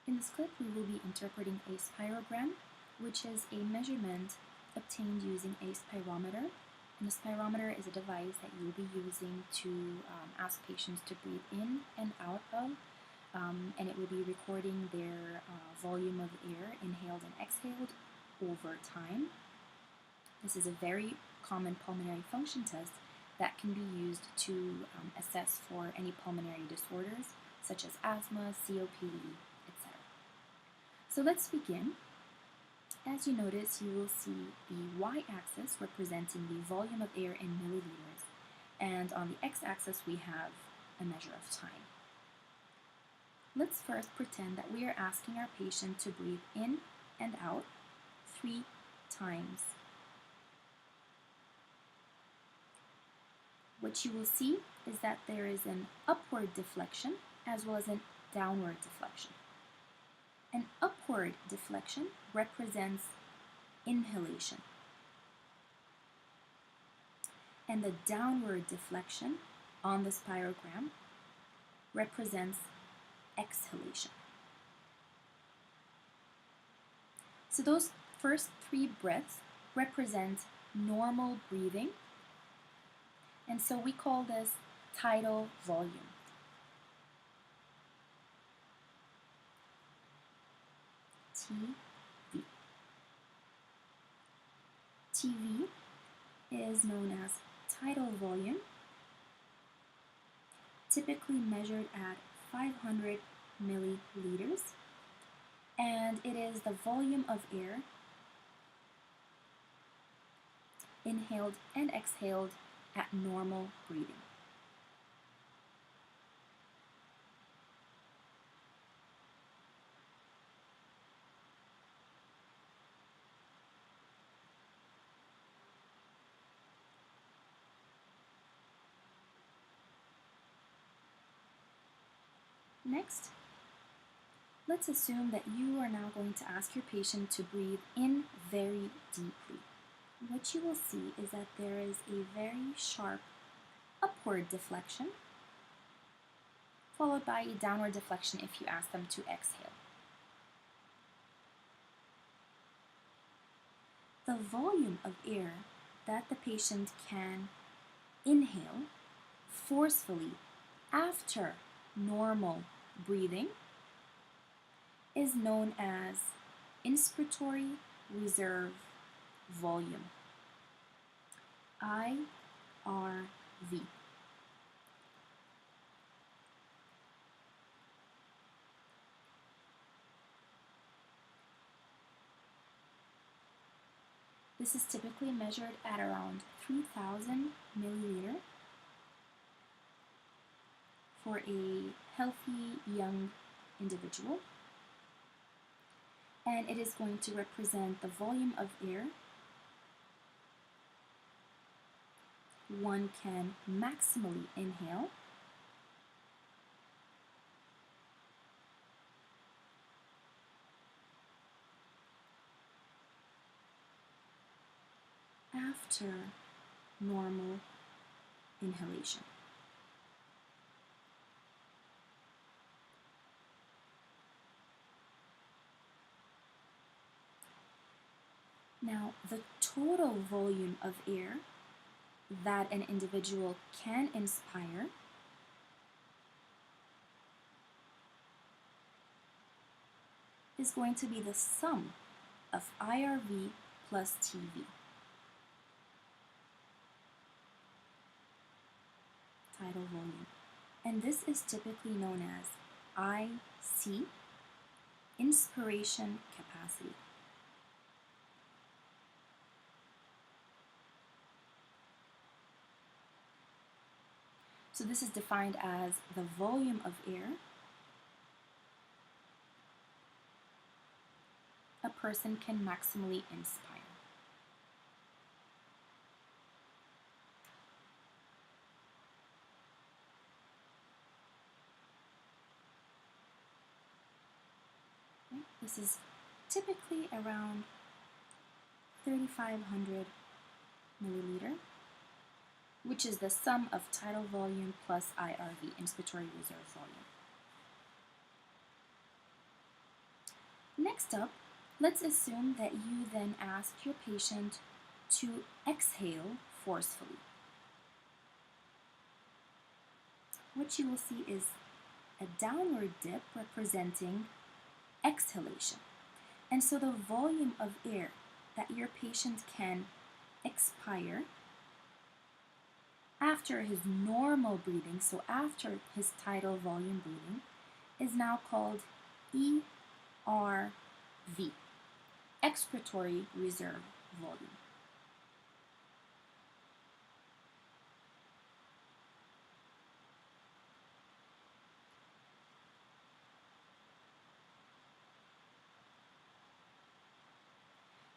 In this clip, we will be interpreting a spirogram, which is a measurement obtained using a spirometer. And a spirometer is a device that you'll be using to ask patients to breathe in and out of, and it will be recording their volume of air inhaled and exhaled over time. This is a very common pulmonary function test that can be used to assess for any pulmonary disorders such as asthma, COPD, etc. So let's begin. As you notice, you will see the y-axis representing the volume of air in milliliters, and on the x-axis we have a measure of time. Let's first pretend that we are asking our patient to breathe in and out 3 times. What you will see is that there is an upward deflection as well as a downward deflection. An upward deflection represents inhalation, and the downward deflection on the spirogram represents exhalation. So those first 3 breaths represent normal breathing, and so we call this tidal volume. TV. TV is known as tidal volume, typically measured at 500 milliliters, and it is the volume of air inhaled and exhaled at normal breathing. Next, let's assume that you are now going to ask your patient to breathe in very deeply. What you will see is that there is a very sharp upward deflection, followed by a downward deflection if you ask them to exhale. The volume of air that the patient can inhale forcefully after normal breathing is known as inspiratory reserve volume, IRV. This is typically measured at around 3,000 milliliter for a healthy young individual, and it is going to represent the volume of air one can maximally inhale after normal inhalation. Now, the total volume of air that an individual can inspire is going to be the sum of IRV plus TV. Tidal volume. And this is typically known as IC, inspiration capacity. So this is defined as the volume of air a person can maximally inspire. Okay. This is typically around 3,500 milliliter, which is the sum of tidal volume plus IRV, inspiratory reserve volume. Next up, let's assume that you then ask your patient to exhale forcefully. What you will see is a downward dip representing exhalation. And so the volume of air that your patient can expire after his normal breathing, so after his tidal volume breathing, is now called ERV, expiratory reserve volume.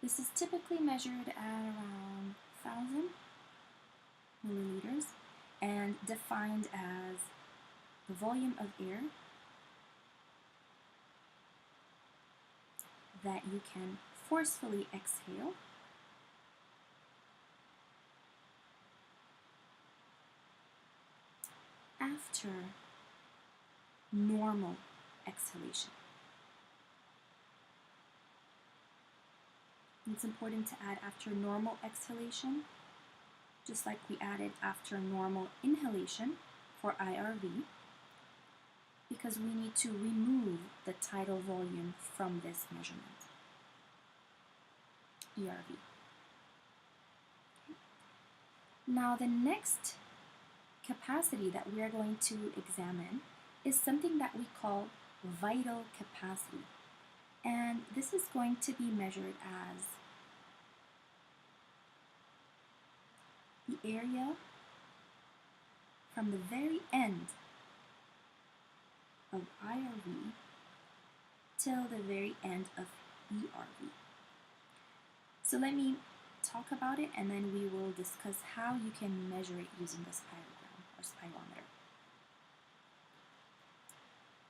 This is typically measured at around 1,000 milliliters and defined as the volume of air that you can forcefully exhale after normal exhalation. It's important to add after normal exhalation, just like we added after normal inhalation for IRV, because we need to remove the tidal volume from this measurement, ERV. Now the next capacity that we are going to examine is something that we call vital capacity. And this is going to be measured as the area from the very end of IRV till the very end of ERV. So let me talk about it and then we will discuss how you can measure it using the spirogram or spirometer.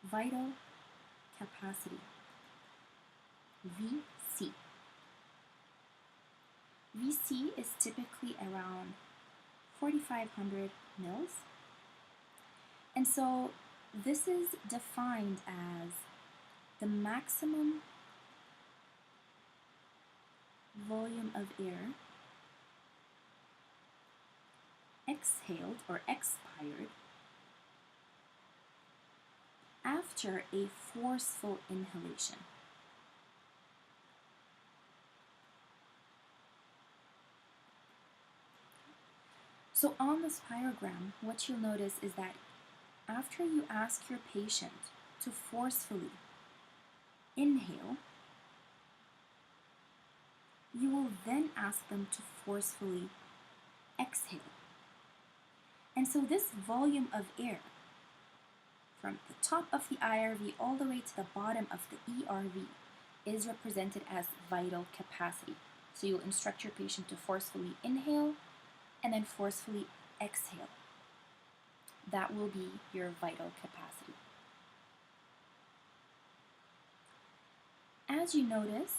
Vital capacity, VC. VC is typically around 4,500 mils. And so this is defined as the maximum volume of air exhaled or expired after a forceful inhalation. So on the spirogram, what you'll notice is that after you ask your patient to forcefully inhale, you will then ask them to forcefully exhale. And so this volume of air from the top of the IRV all the way to the bottom of the ERV is represented as vital capacity. So you'll instruct your patient to forcefully inhale and then forcefully exhale. That will be your vital capacity. As you notice,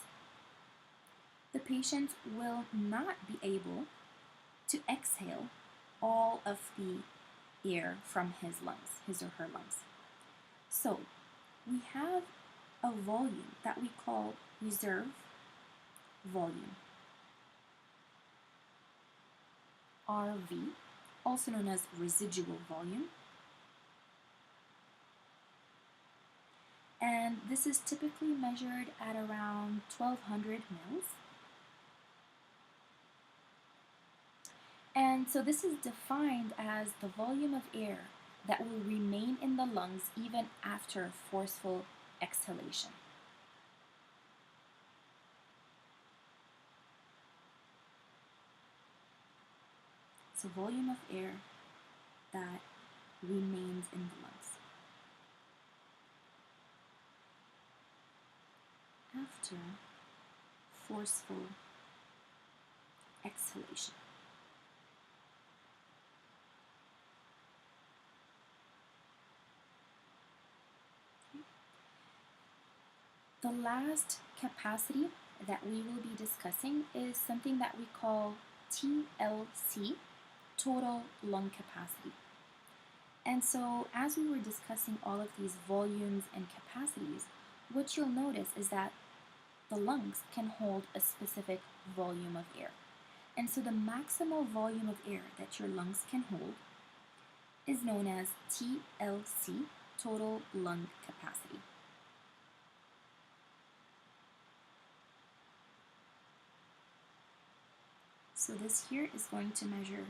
the patient will not be able to exhale all of the air from his lungs, his or her lungs. So we have a volume that we call reserve volume, RV, also known as residual volume. And this is typically measured at around 1,200 mils. And so this is defined as the volume of air that will remain in the lungs even after forceful exhalation. So volume of air that remains in the lungs after forceful exhalation. The last capacity that we will be discussing is something that we call TLC, total lung capacity. And so as we were discussing all of these volumes and capacities, what you'll notice is that the lungs can hold a specific volume of air. And so the maximal volume of air that your lungs can hold is known as TLC, total lung capacity. So this here is going to measure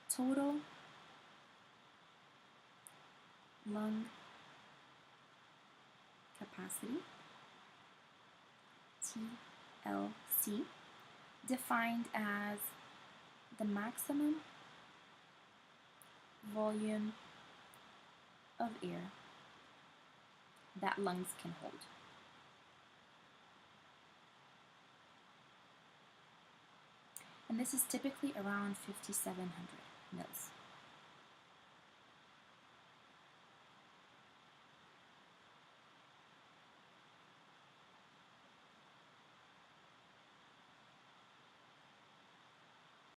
total lung capacity, TLC, defined as the maximum volume of air that lungs can hold. And this is typically around 5,700 mils.